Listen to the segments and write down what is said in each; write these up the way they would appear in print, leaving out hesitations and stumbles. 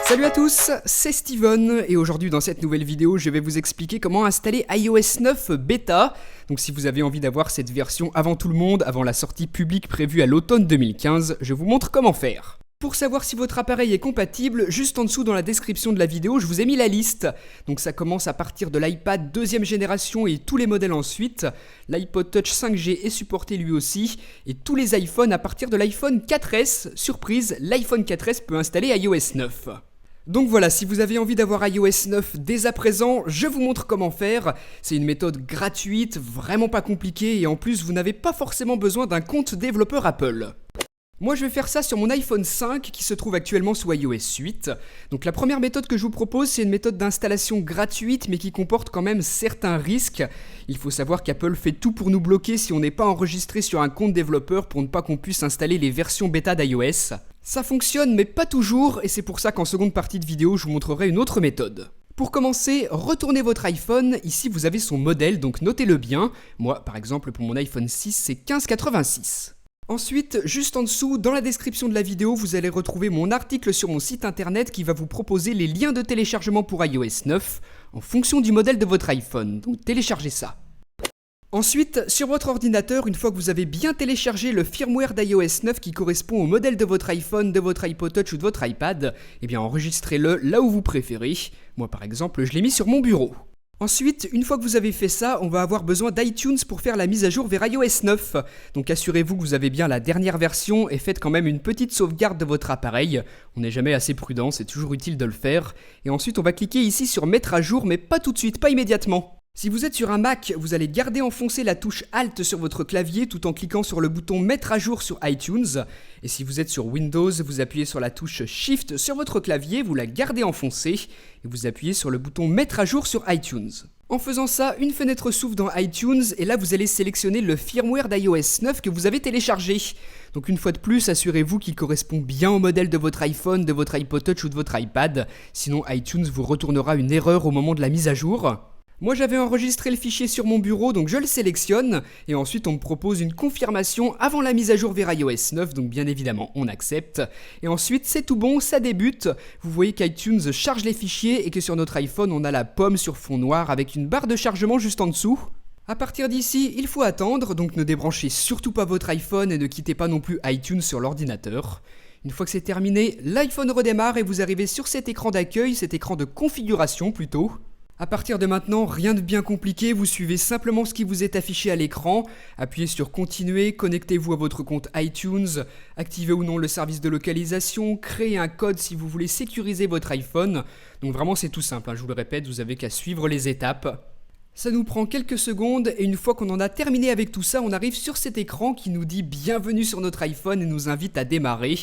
Salut à tous, c'est Steven et aujourd'hui dans cette nouvelle vidéo je vais vous expliquer comment installer iOS 9 Beta. Donc si vous avez envie d'avoir cette version avant tout le monde, avant la sortie publique prévue à l'automne 2015, je vous montre comment faire. Pour savoir si votre appareil est compatible, juste en dessous dans la description de la vidéo, je vous ai mis la liste. Donc ça commence à partir de l'iPad deuxième génération et tous les modèles ensuite. L'iPod Touch 5G est supporté lui aussi. Et tous les iPhones à partir de l'iPhone 4S. Surprise, l'iPhone 4S peut installer iOS 9. Donc voilà, si vous avez envie d'avoir iOS 9 dès à présent, je vous montre comment faire. C'est une méthode gratuite, vraiment pas compliquée et en plus vous n'avez pas forcément besoin d'un compte développeur Apple. Moi je vais faire ça sur mon iPhone 5 qui se trouve actuellement sous iOS 8. Donc la première méthode que je vous propose, c'est une méthode d'installation gratuite mais qui comporte quand même certains risques. Il faut savoir qu'Apple fait tout pour nous bloquer si on n'est pas enregistré sur un compte développeur pour ne pas qu'on puisse installer les versions bêta d'iOS. Ça fonctionne mais pas toujours et c'est pour ça qu'en seconde partie de vidéo je vous montrerai une autre méthode. Pour commencer, retournez votre iPhone, ici vous avez son modèle donc notez-le bien. Moi par exemple pour mon iPhone 6 c'est 1586. Ensuite, juste en dessous, dans la description de la vidéo, vous allez retrouver mon article sur mon site internet qui va vous proposer les liens de téléchargement pour iOS 9 en fonction du modèle de votre iPhone, donc téléchargez ça. Ensuite, sur votre ordinateur, une fois que vous avez bien téléchargé le firmware d'iOS 9 qui correspond au modèle de votre iPhone, de votre iPod Touch ou de votre iPad, eh bien enregistrez-le là où vous préférez. Moi par exemple, je l'ai mis sur mon bureau. Ensuite, une fois que vous avez fait ça, on va avoir besoin d'iTunes pour faire la mise à jour vers iOS 9. Donc assurez-vous que vous avez bien la dernière version et faites quand même une petite sauvegarde de votre appareil. On n'est jamais assez prudent, c'est toujours utile de le faire. Et ensuite, on va cliquer ici sur mettre à jour, mais pas tout de suite, pas immédiatement. Si vous êtes sur un Mac, vous allez garder enfoncé la touche Alt sur votre clavier tout en cliquant sur le bouton Mettre à jour sur iTunes. Et si vous êtes sur Windows, vous appuyez sur la touche Shift sur votre clavier, vous la gardez enfoncée et vous appuyez sur le bouton Mettre à jour sur iTunes. En faisant ça, une fenêtre s'ouvre dans iTunes et là vous allez sélectionner le firmware d'iOS 9 que vous avez téléchargé. Donc une fois de plus, assurez-vous qu'il correspond bien au modèle de votre iPhone, de votre iPod Touch ou de votre iPad, sinon iTunes vous retournera une erreur au moment de la mise à jour. Moi j'avais enregistré le fichier sur mon bureau donc je le sélectionne et ensuite on me propose une confirmation avant la mise à jour vers iOS 9 donc bien évidemment on accepte et ensuite c'est tout bon, ça débute. Vous voyez qu'iTunes charge les fichiers et que sur notre iPhone on a la pomme sur fond noir avec une barre de chargement juste en dessous. A partir d'ici, il faut attendre, donc ne débranchez surtout pas votre iPhone et ne quittez pas non plus iTunes sur l'ordinateur. Une fois que c'est terminé, l'iPhone redémarre et vous arrivez sur cet écran d'accueil, cet écran de configuration plutôt. A partir de maintenant, rien de bien compliqué, vous suivez simplement ce qui vous est affiché à l'écran, appuyez sur continuer, connectez-vous à votre compte iTunes, activez ou non le service de localisation, créez un code si vous voulez sécuriser votre iPhone. Donc vraiment c'est tout simple, je vous le répète, vous avez qu'à suivre les étapes. Ça nous prend quelques secondes et une fois qu'on en a terminé avec tout ça, on arrive sur cet écran qui nous dit bienvenue sur notre iPhone et nous invite à démarrer.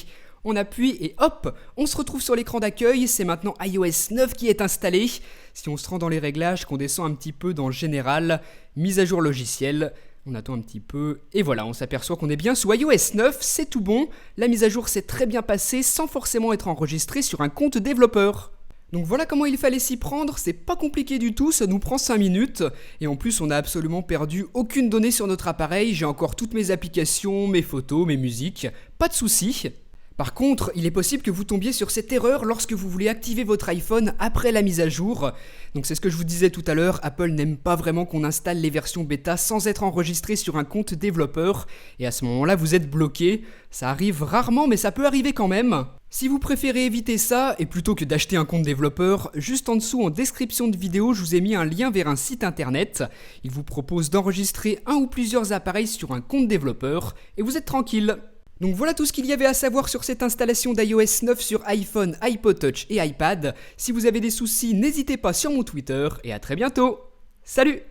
On appuie et hop, on se retrouve sur l'écran d'accueil, c'est maintenant iOS 9 qui est installé. Si on se rend dans les réglages, qu'on descend un petit peu dans Général, mise à jour logiciel, on attend un petit peu et voilà, on s'aperçoit qu'on est bien sous iOS 9, c'est tout bon. La mise à jour s'est très bien passée sans forcément être enregistrée sur un compte développeur. Donc voilà comment il fallait s'y prendre, c'est pas compliqué du tout, ça nous prend 5 minutes et en plus on n'a absolument perdu aucune donnée sur notre appareil, j'ai encore toutes mes applications, mes photos, mes musiques, pas de soucis. Par contre, il est possible que vous tombiez sur cette erreur lorsque vous voulez activer votre iPhone après la mise à jour. Donc c'est ce que je vous disais tout à l'heure, Apple n'aime pas vraiment qu'on installe les versions bêta sans être enregistré sur un compte développeur. Et à ce moment-là, vous êtes bloqué. Ça arrive rarement, mais ça peut arriver quand même. Si vous préférez éviter ça, et plutôt que d'acheter un compte développeur, juste en dessous en description de vidéo, je vous ai mis un lien vers un site internet. Il vous propose d'enregistrer un ou plusieurs appareils sur un compte développeur, et vous êtes tranquille. Donc voilà tout ce qu'il y avait à savoir sur cette installation d'iOS 9 sur iPhone, iPod Touch et iPad. Si vous avez des soucis, n'hésitez pas sur mon Twitter et à très bientôt. Salut!